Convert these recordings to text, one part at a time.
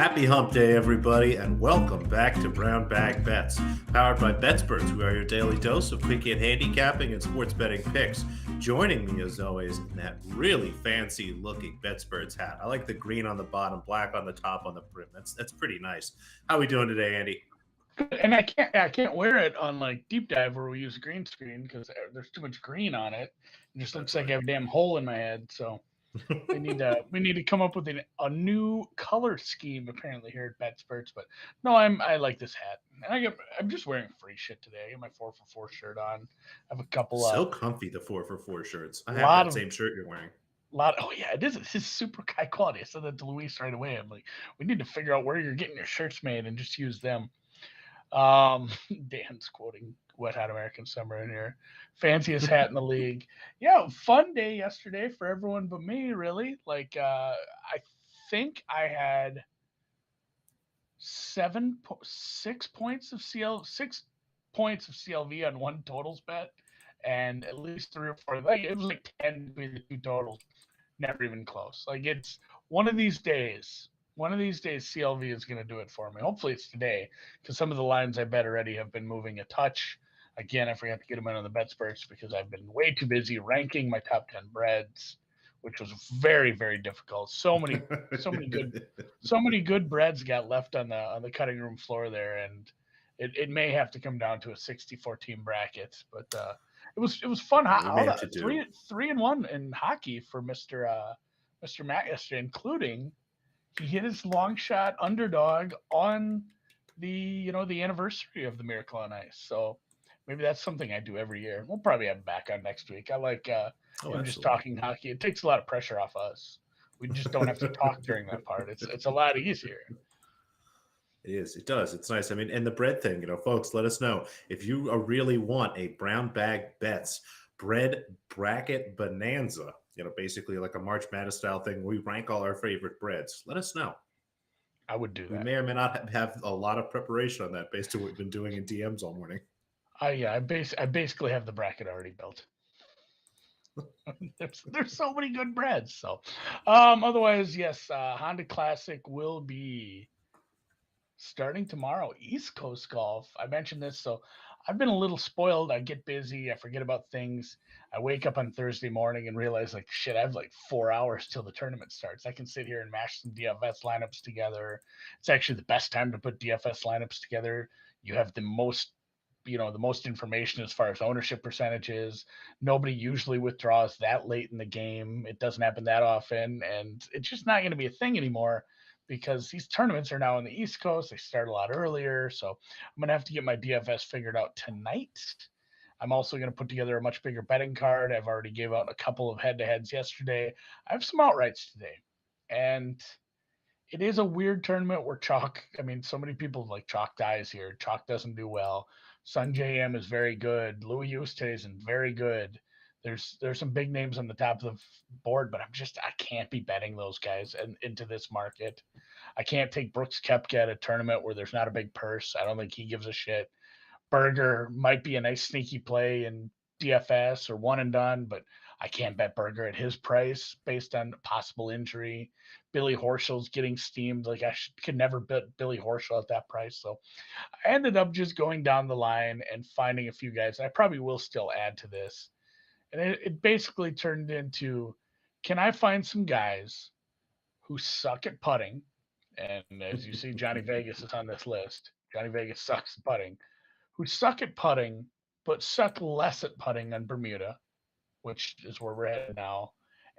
Happy Hump Day, everybody, and welcome back to Brown Bag Bets, powered by BetSperts. We are your daily dose of quick hit handicapping and sports betting picks. Joining me, as always, in that really fancy-looking BetSperts hat. I like the green on the bottom, black on the top on the brim. That's pretty nice. How are we doing today, Andy? And I can't wear it on like deep dive where we use green screen because there's too much green on it. It just That's looks like I right. have a damn hole in my head. So we need to come up with a new color scheme apparently here at BetSperts. But no, I like this hat, and I'm just wearing free shit today. I got my 4 for 4 shirt on. I have a couple So comfy, the 4 for 4 shirts. I have lot that of same shirt you're wearing. oh yeah, it's super high quality. I said that to Luis right away. I'm like, we need to figure out where you're getting your shirts made and just use them. Um, Dan's quoting Wet Hot American Summer in here. Fanciest hat in the league. Yeah, fun day yesterday for everyone but me, really. I think I had 6 points of CLV on one totals bet, and at least 3 or 4. Like it was like 10 between the two totals. Never even close. Like it's one of these days. One of these days, CLV is going to do it for me. Hopefully, it's today because some of the lines I bet already have been moving a touch. Again, I forgot to get them in on the bet spurts because I've been way too busy ranking my top 10 breads, which was very, very difficult. So many good breads got left on the cutting room floor there, and it may have to come down to a 64 team bracket. But it was fun. Yeah, we may All have the to do. three and one in hockey for Mister Matt yesterday, including he hit his long shot underdog on the anniversary of the Miracle on Ice. So maybe that's something I do every year. We'll probably have him back on next week. I like Oh, him just absolutely. talking hockey. It takes a lot of pressure off us. We just don't have to talk during that part. It's a lot easier. It is. It does. It's nice. I mean, and the bread thing, folks, let us know if you really want a brown bag bets bread bracket bonanza. Basically like a March Madness style thing. We rank all our favorite breads. Let us know. I would do We that. may or may not have a lot of preparation on that based on what we've been doing in DMs all morning. I basically have the bracket already built. There's so many good breads. So otherwise, yes, Honda Classic will be starting tomorrow. East Coast golf. I mentioned this, so I've been a little spoiled. I get busy, I forget about things. I wake up on Thursday morning and realize like shit, I have like 4 hours till the tournament starts. I can sit here and mash some DFS lineups together. It's actually the best time to put DFS lineups together. You have the most information as far as ownership percentages. Nobody usually withdraws that late in the game. It doesn't happen that often, and it's just not going to be a thing anymore because these tournaments are now on the East Coast. They start a lot earlier, so I'm going to have to get my DFS figured out tonight. I'm also going to put together a much bigger betting card. I've already gave out a couple of head-to-heads yesterday. I have some outrights today, and it is a weird tournament where chalk. I mean, so many people like chalk dies here. Chalk doesn't do well. Sun JM is very good. Louis Oosthuizen very good. There's some big names on the top of the board, but I can't be betting those guys into this market. I can't take Brooks Koepka at a tournament where there's not a big purse. I don't think he gives a shit. Berger might be a nice sneaky play in DFS or one and done, but I can't bet Berger at his price based on possible injury. Billy Horschel's getting steamed. Like could never bet Billy Horschel at that price. So I ended up just going down the line and finding a few guys. I probably will still add to this. And it basically turned into, can I find some guys who suck at putting? And as you see, Johnny Vegas is on this list. Johnny Vegas sucks at putting who suck at putting, but suck less at putting on Bermuda, which is where we're headed now,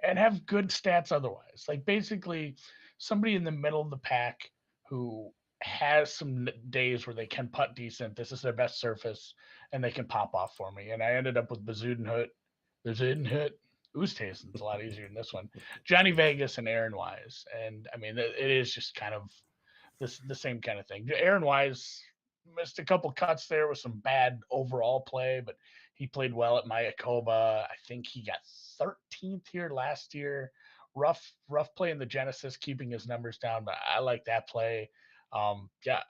and have good stats otherwise. Like basically somebody in the middle of the pack who has some days where they can putt decent. This is their best surface, and they can pop off for me. And I ended up with Bezuidenhout, Oosthuizen's a lot easier than this one. Johnny Vegas and Aaron Wise, and I mean it is just kind of the same kind of thing. Aaron Wise missed a couple cuts there with some bad overall play, but he played well at Mayakoba. I think he got 13th here last year. Rough play in the Genesis, keeping his numbers down, but I like that play. Yeah,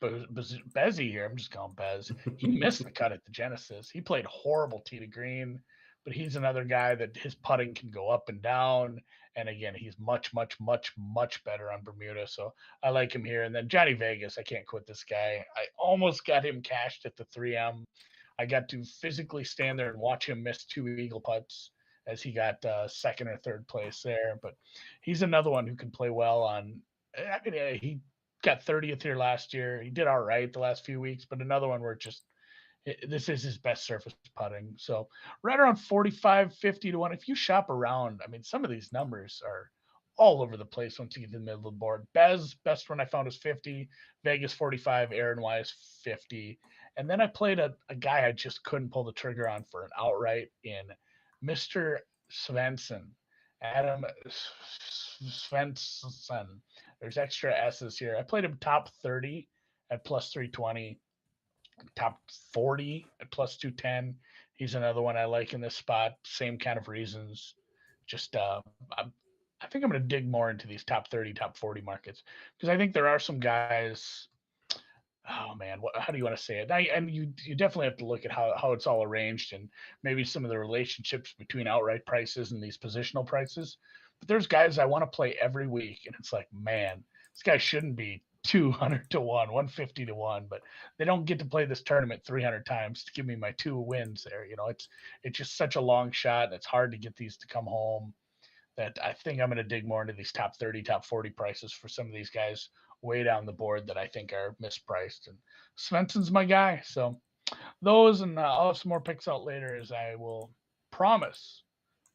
but Bezzy here, I'm just calling Bez. He missed the cut at the Genesis. He played horrible tee to green. but he's another guy that his putting can go up and down. And again, he's much, much, much, much better on Bermuda. So I like him here. And then Johnny Vegas, I can't quit this guy. I almost got him cashed at the 3M. I got to physically stand there and watch him miss two eagle putts as he got second or third place there. But he's another one who can play well on. I mean, he got 30th here last year. He did all right the last few weeks, but another one where just this is his best surface putting. So right around 45, 50 to 1. If you shop around, I mean, some of these numbers are all over the place once you get to the middle of the board. Bez, best one I found was 50, Vegas 45, Aaron Wise 50. And then I played a guy I just couldn't pull the trigger on for an outright in Mr. Svensson. Adam Svensson. There's extra S's here. I played him top 30 at plus 320, top 40 at plus 210. He's another one I like in this spot. Same kind of reasons. Just I think I'm going to dig more into these top 30, top 40 markets because I think there are some guys. Oh man, how do you want to say it? And you definitely have to look at how it's all arranged and maybe some of the relationships between outright prices and these positional prices. But there's guys I want to play every week, and it's like, man, this guy shouldn't be 200 to 1, 150 to 1, but they don't get to play this tournament 300 times to give me my 2 wins there. It's just such a long shot, and it's hard to get these to come home that I think I'm going to dig more into these top 30, top 40 prices for some of these guys way down the board that I think are mispriced. And Svensson's my guy. So those, and I'll have some more picks out later as I will promise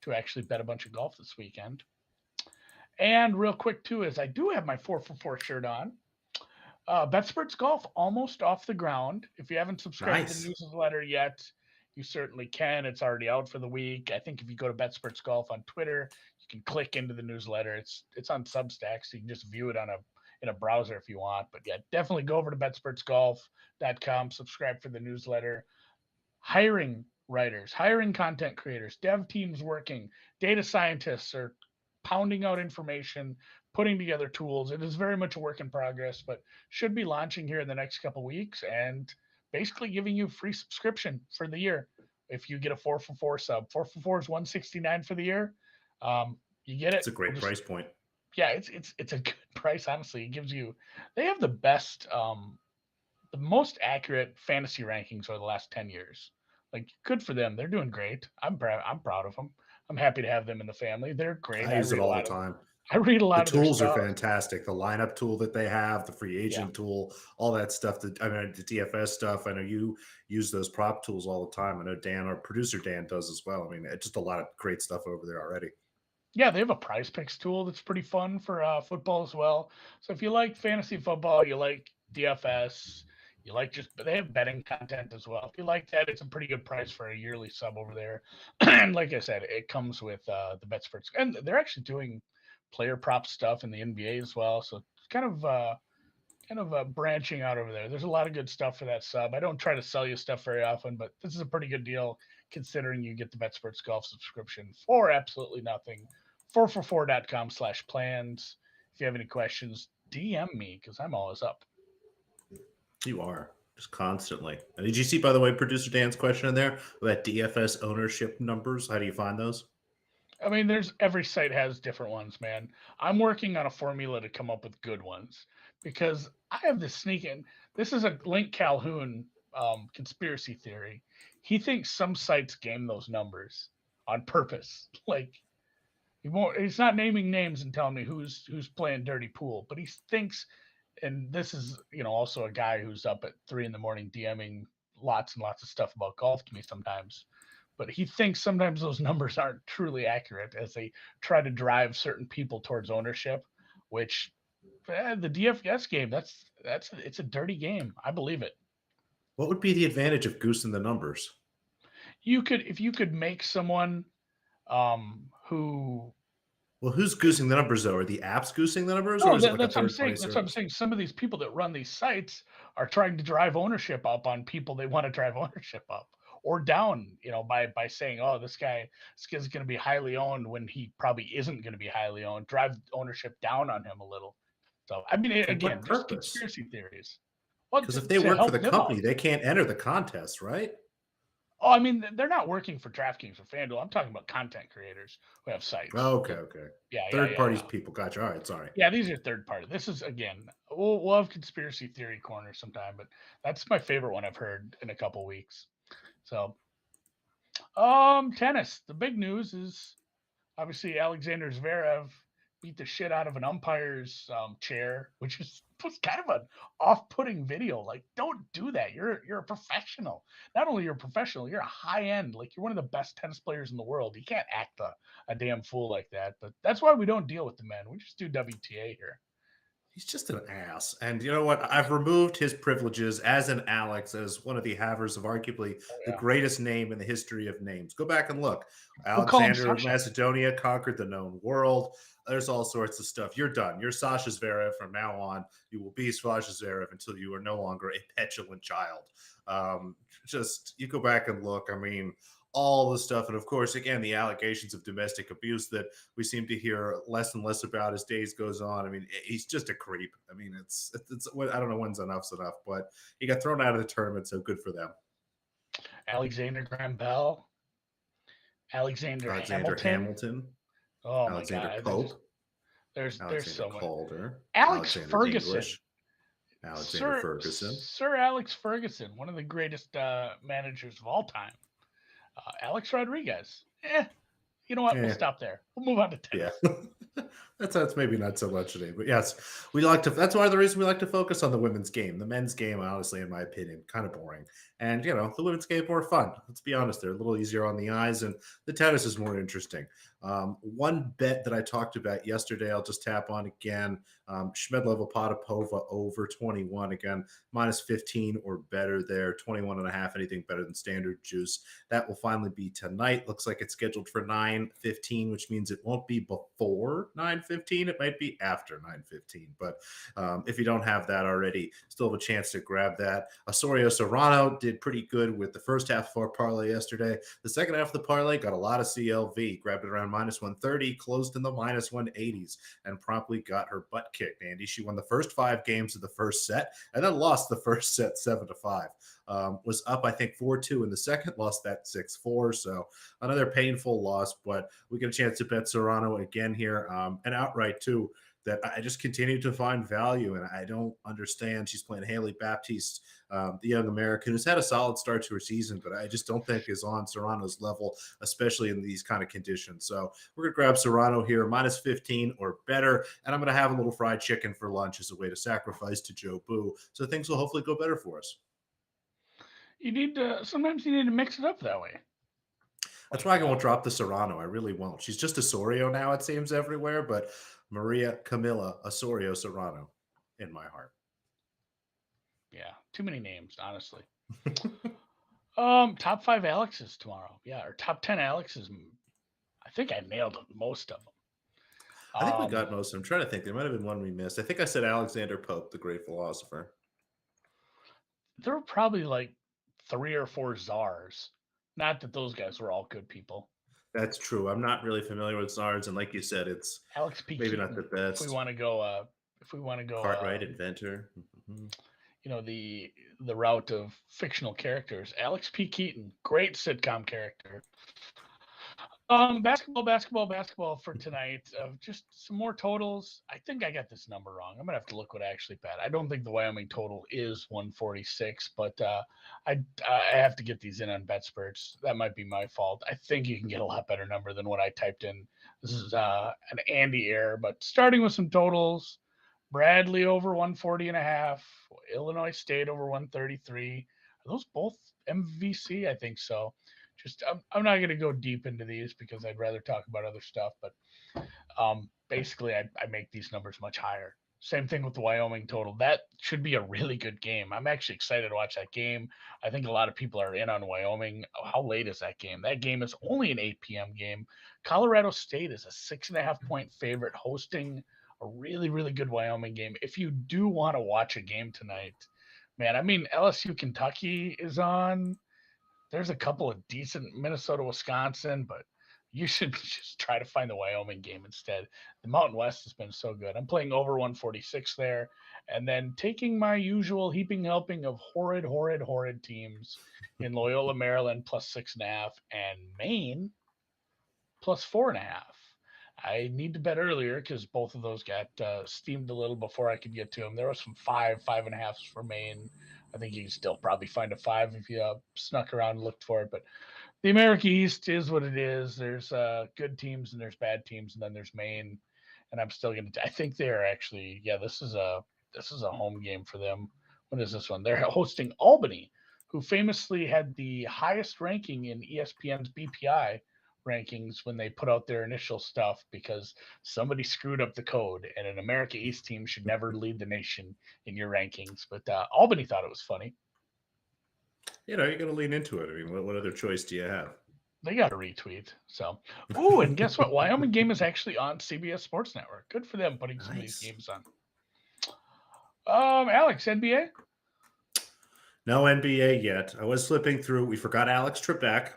to actually bet a bunch of golf this weekend. And real quick too, is I do have my 4for4 shirt on. BetSperts Golf almost off the ground. If you haven't subscribed to the newsletter yet, you certainly can. It's already out for the week. I think if you go to BetSperts Golf on Twitter, you can click into the newsletter. It's on Substack, so you can just view it in a browser if you want. But yeah, definitely go over to BetSpertsGolf.com, subscribe for the newsletter. Hiring writers, hiring content creators, dev teams working, data scientists are pounding out information, putting together tools. It is very much a work in progress, but should be launching here in the next couple of weeks and basically giving you free subscription for the year if you get a 4for4 sub. 4for4 is $169 for the year. You get it. It's a great price point. Yeah, it's a good price. Honestly, it gives you. They have the best, the most accurate fantasy rankings over the last 10 years. Like, good for them. They're doing great. I'm proud of them. I'm happy to have them in the family. They're great. I use it all the time. I read a lot of the tools their are stuff. fantastic. The lineup tool that they have, the free agent tool, all that stuff. The DFS stuff. I know you use those prop tools all the time. I know Dan, our producer Dan, does as well. I mean, it's just a lot of great stuff over there already. Yeah, they have a prize picks tool that's pretty fun for football as well. So if you like fantasy football, you like DFS, you like they have betting content as well. If you like that, it's a pretty good price for a yearly sub over there. And like I said, it comes with the BetSperts, and they're actually doing player prop stuff in the NBA as well. So it's kind of branching out over there. There's a lot of good stuff for that sub. I don't try to sell you stuff very often, but this is a pretty good deal considering you get the BetSperts Golf subscription for absolutely nothing. 4for4.com/plans. If you have any questions, DM me because I'm always up. You are just constantly. And did you see, by the way, producer Dan's question in there about DFS ownership numbers? How do you find those? I mean, every site has different ones, man. I'm working on a formula to come up with good ones because I have this sneaking. This is a Link Calhoun conspiracy theory. He thinks some sites game those numbers on purpose. Like, he's not naming names and telling me who's playing dirty pool, but he thinks, and this is also a guy who's up at 3 a.m. DMing lots and lots of stuff about golf to me sometimes. But he thinks sometimes those numbers aren't truly accurate as they try to drive certain people towards ownership, which the DFS game, it's a dirty game. I believe it. What would be the advantage of goosing the numbers? If you could make someone who. Well, who's goosing the numbers though? Are the apps goosing the numbers? No, that's what I'm saying. That's what I'm saying. Some of these people that run these sites are trying to drive ownership up on people they want to drive ownership up. Or down, by saying, oh, this guy's going to be highly owned when he probably isn't going to be highly owned. Drive ownership down on him a little. So, I mean, again, just conspiracy theories. Because if they work for the company, they can't enter the contest, right? Oh, I mean, they're not working for DraftKings or FanDuel. I'm talking about content creators who have sites. Okay, okay. Yeah, yeah, Third yeah, parties yeah. people. Gotcha. All right, sorry. Yeah, these are third party. This is again, we'll have conspiracy theory corner sometime, but that's my favorite one I've heard in a couple weeks. So, tennis. The big news is obviously Alexander Zverev beat the shit out of an umpire's chair, which was kind of an off-putting video. Like, don't do that. You're a professional. Not only you're a professional, you're a high end. Like, you're one of the best tennis players in the world. You can't act a damn fool like that. But that's why we don't deal with the men. We just do WTA here. He's just an ass. And you know what? I've removed his privileges as an Alex, as one of the havers of arguably Oh the yeah. greatest name in the history of names. Go back and look. We'll call him Alexander of Sasha. Macedonia conquered the known world. There's all sorts of stuff. You're done. You're Sasha Zverev from now on. You will be Sasha Zverev until you are no longer a petulant child. Just you go back and look. I mean, all the stuff, and of course, again, the allegations of domestic abuse that we seem to hear less and less about as days goes on. I mean, he's just a creep. I mean, it's I don't know when's enough's enough, but he got thrown out of the tournament, so good for them. Alexander Graham Bell, Alexander Alexander Hamilton. Hamilton, Oh my Alexander God. Pope, There's Alexander so many. Calder, Alex Alexander Ferguson. English, Alexander Ferguson. Sir Alex Ferguson, one of the greatest managers of all time. Alex Rodriguez. You know what? We'll Yeah, stop there. We'll move on to yeah. tennis. That's maybe not so much today, but yes, we like to. That's why the reason we like to focus on the women's game. The men's game, honestly, in my opinion, kind of boring. And the women's game more fun. Let's be honest, they're a little easier on the eyes, and the tennis is more interesting. One bet that I talked about yesterday, I'll just tap on again. Shmedlova Potapova over 21 again, minus 15 or better there. 21 and a half, anything better than standard juice. That will finally be tonight. Looks like it's scheduled for 9:15, which means it won't be before 9:15. It might be after 9:15. But if you don't have that already, still have a chance to grab that. Osorio Serrano did pretty good with the first half of our parlay yesterday. The second half of the parlay got a lot of CLV, grabbed it around minus 130, closed in the minus 180s, and promptly got her butt kicked, Andy. She won the first 5 games of the first set and then lost the first set 7-5. Was up, I think, 4-2 in the second, lost that 6-4. So another painful loss, but we get a chance to bet Serrano again here, and outright too, that I just continue to find value, and I don't understand. She's playing Haley Baptiste, the young American who's had a solid start to her season, but I just don't think is on Serrano's level, especially in these kind of conditions. So we're going to grab Serrano here, minus 15 or better, and I'm going to have a little fried chicken for lunch as a way to sacrifice to Joe Boo. So things will hopefully go better for us. Sometimes you need to mix it up that way. That's why I won't drop the Serrano. I really won't. She's just Osorio now, it seems, everywhere, but Maria Camilla Osorio Serrano in my heart. Yeah, too many names, honestly. Top 5 Alexes tomorrow. Yeah, or top 10 Alexes. I think I nailed most of them. I think we got most of them. I'm trying to think. There might have been one we missed. I think I said Alexander Pope, the great philosopher. There were probably like 3 or 4 czars. Not that those guys were all good people. That's true. I'm not really familiar with czars, and like you said, it's Alex P. maybe Keaton, not the best. If we want to go, Cartwright, inventor. Mm-hmm. The route of fictional characters. Alex P. Keaton, great sitcom character. Basketball for tonight. Just some more totals. I think I got this number wrong. I'm gonna have to look what I actually bet. I don't think the Wyoming total is 146, but I have to get these in on BetSperts. That might be my fault. I think you can get a lot better number than what I typed in. This is an Andy error, but starting with some totals. Bradley over 140 and a half. Illinois State over 133. Are those both MVC? I think so. I'm not going to go deep into these because I'd rather talk about other stuff, but basically I make these numbers much higher. Same thing with the Wyoming total. That should be a really good game. I'm actually excited to watch that game. I think a lot of people are in on Wyoming. How late is that game? That game is only an 8 p.m. game. Colorado State is a 6.5-point favorite hosting a really, really good Wyoming game. If you do want to watch a game tonight, man, I mean, LSU Kentucky is on. There's a couple of decent Minnesota, Wisconsin, but You should just try to find the Wyoming game instead. The Mountain West has been so good. I'm playing over 146 there, and then taking my usual heaping helping of horrid teams in Loyola, Maryland plus 6.5, and Maine plus 4.5. I need to bet earlier because both of those got steamed a little before I could get to them. There was some 5.5s for Maine. I think you can still probably find a 5 if you snuck around and looked for it. But the America East is what it is. There's good teams and there's bad teams, and then there's Maine. And I'm still gonna. I think they're actually. Yeah, this is a home game for them. What is this one? They're hosting Albany, who famously had the highest ranking in ESPN's BPI rankings when they put out their initial stuff because somebody screwed up the code, and an America East team should never lead the nation in your rankings. But Albany thought it was funny. You're going to lean into it. I mean, what other choice do you have? They got a retweet. So, ooh, and guess what? Wyoming game is actually on CBS Sports Network. Good for them putting some of these games on. Alex, NBA? No NBA yet. I was slipping through. We forgot Alex Trebek.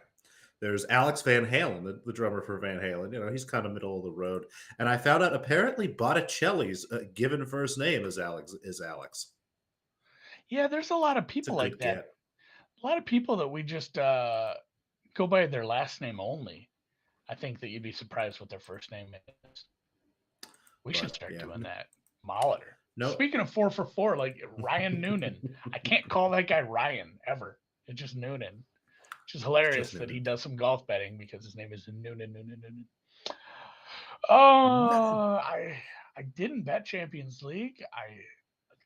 There's Alex Van Halen, the drummer for Van Halen. He's kind of middle of the road. And I found out apparently Botticelli's given first name is Alex. Yeah, there's a lot of It's a people good like that. get. A lot of people that we just go by their last name only. I think that you'd be surprised what their first name is. We should start doing that. Molitor. No. Speaking of 4 for 4, like Ryan Noonan. I can't call that guy Ryan ever. It's just Noonan. Which is hilarious that he does some golf betting because his name is Noonan. I didn't bet Champions League.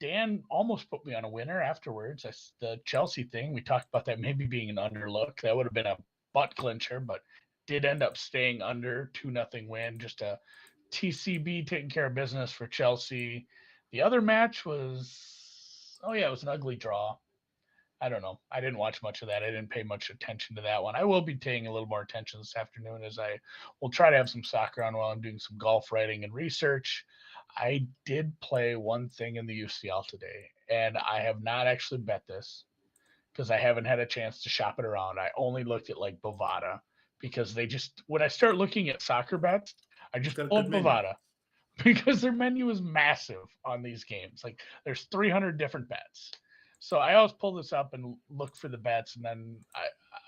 Dan almost put me on a winner afterwards. The Chelsea thing, we talked about that maybe being an underlook. That would have been a butt clincher, but did end up staying under 2-0 win. Just a TCB taking care of business for Chelsea. The other match was, it was an ugly draw. I don't know. I didn't watch much of that. I didn't pay much attention to that one. I will be paying a little more attention this afternoon as I will try to have some soccer on while I'm doing some golf writing and research. I did play one thing in the UCL today, and I have not actually bet this because I haven't had a chance to shop it around. I only looked at like Bovada because when I start looking at soccer bets, I just pull up Bovada because their menu is massive on these games. Like there's 300 different bets. So I always pull this up and look for the bets, and then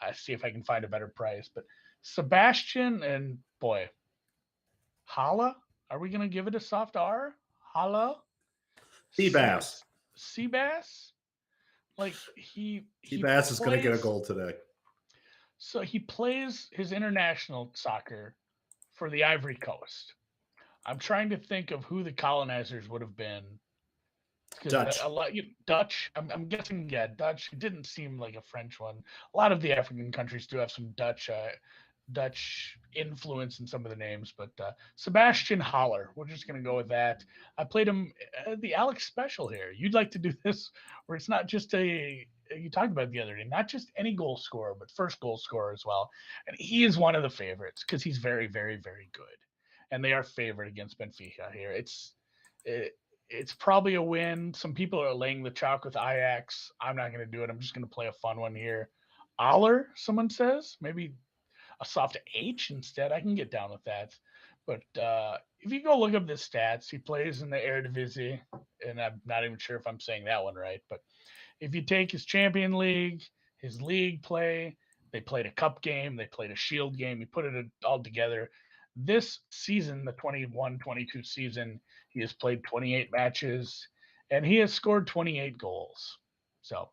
I see if I can find a better price. But Sebastian and Hala, are we gonna give it a soft R? Hala, Seabass. Seabass, like Seabass is gonna get a goal today. So he plays his international soccer for the Ivory Coast. I'm trying to think of who the colonizers would have been. Dutch. Dutch. I'm guessing, Dutch. It didn't seem like a French one. A lot of the African countries do have some Dutch influence in some of the names, but Sebastian Haller. We're just going to go with that. I played him the Alex special here. You'd like to do this where it's not just you talked about it the other day, not just any goal scorer, but first goal scorer as well. And he is one of the favorites because he's very, very, very good. And they are favored against Benfica here. It's probably a win. Some people are laying the chalk with Ajax. I'm not going to do it. I'm just going to play a fun one here. Aller, someone says. Maybe a soft H instead. I can get down with that. But if you go look up the stats, he plays in the Eredivisie, and I'm not even sure if I'm saying that one right. But if you take his Champion League, his league play, they played a cup game, they played a shield game, you put it all together. This season, the 21-22 season, he has played 28 matches, and he has scored 28 goals. So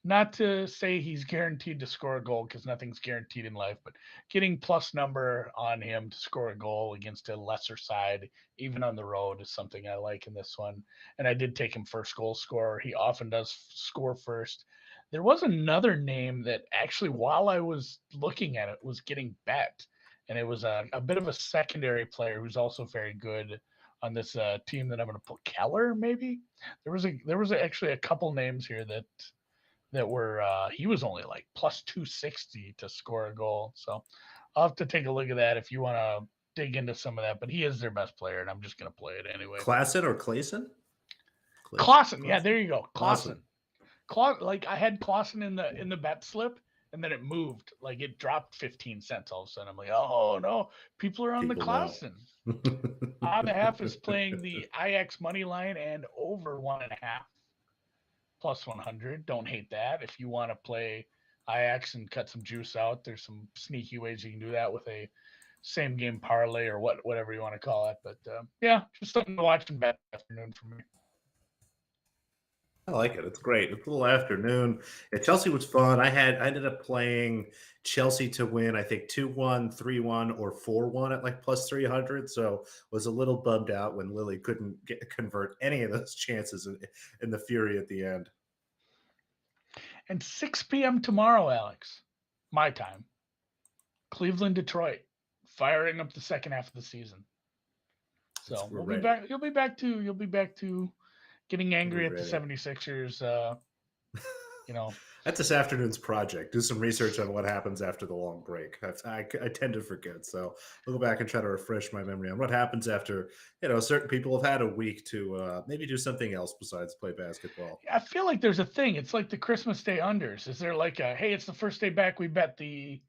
not to say he's guaranteed to score a goal because nothing's guaranteed in life, but getting plus number on him to score a goal against a lesser side, even on the road, is something I like in this one. And I did take him first goal scorer. He often does score first. There was another name that actually, while I was looking at it, was getting bet. And it was a bit of a secondary player who's also very good on this team that I'm going to put. Keller, maybe? There was actually a couple names here that were he was only like plus 260 to score a goal. So I'll have to take a look at that if you want to dig into some of that. But he is their best player, and I'm just going to play it anyway. Klassen or Clayson? Klassen. Yeah, there you go. Klassen. Like I had Klassen in the bet slip, and then it moved, like it dropped 15 cents all of a sudden. I'm like, oh no, people are on the People know. Clausen. On the half is playing the IX money line and over 1.5 plus 100. Don't hate that. If you want to play IX and cut some juice out, there's some sneaky ways you can do that with a same game parlay or whatever you want to call it. But yeah, just something to watch and bet this afternoon for me. I like it. It's great. It's a little afternoon. Yeah, Chelsea was fun. I ended up playing Chelsea to win, I think 2-1, 3-1, or 4-1 at like plus 300. So was a little bummed out when Lily couldn't convert any of those chances in the fury at the end. And 6 p.m. tomorrow, Alex, my time, Cleveland, Detroit, firing up the second half of the season. So We're we'll be ready. back. You'll be back to getting We're angry at the ready. 76ers. You know, That's this afternoon's project. Do some research on what happens after the long break. I tend to forget, so I'll go back and try to refresh my memory on what happens after certain people have had a week to maybe do something else besides play basketball. I feel like there's a thing. It's like the Christmas Day unders. Is there like a hey, it's the first day back, we bet the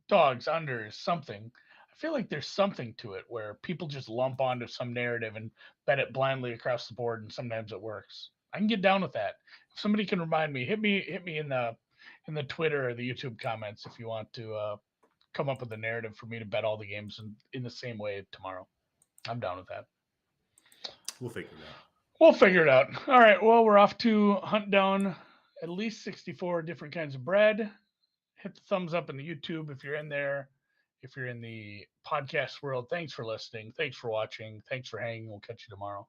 dogs unders something? I feel like there's something to it where people just lump onto some narrative and bet it blindly across the board, and sometimes it works. I can get down with that. If somebody can remind me, hit me in the Twitter or the YouTube comments if you want to come up with a narrative for me to bet all the games in the same way tomorrow. I'm down with that. We'll figure it out. We'll figure it out. All right. Well, we're off to hunt down at least 64 different kinds of bread. Hit the thumbs up in the YouTube if you're in there. If you're in the podcast world, thanks for listening. Thanks for watching. Thanks for hanging. We'll catch you tomorrow.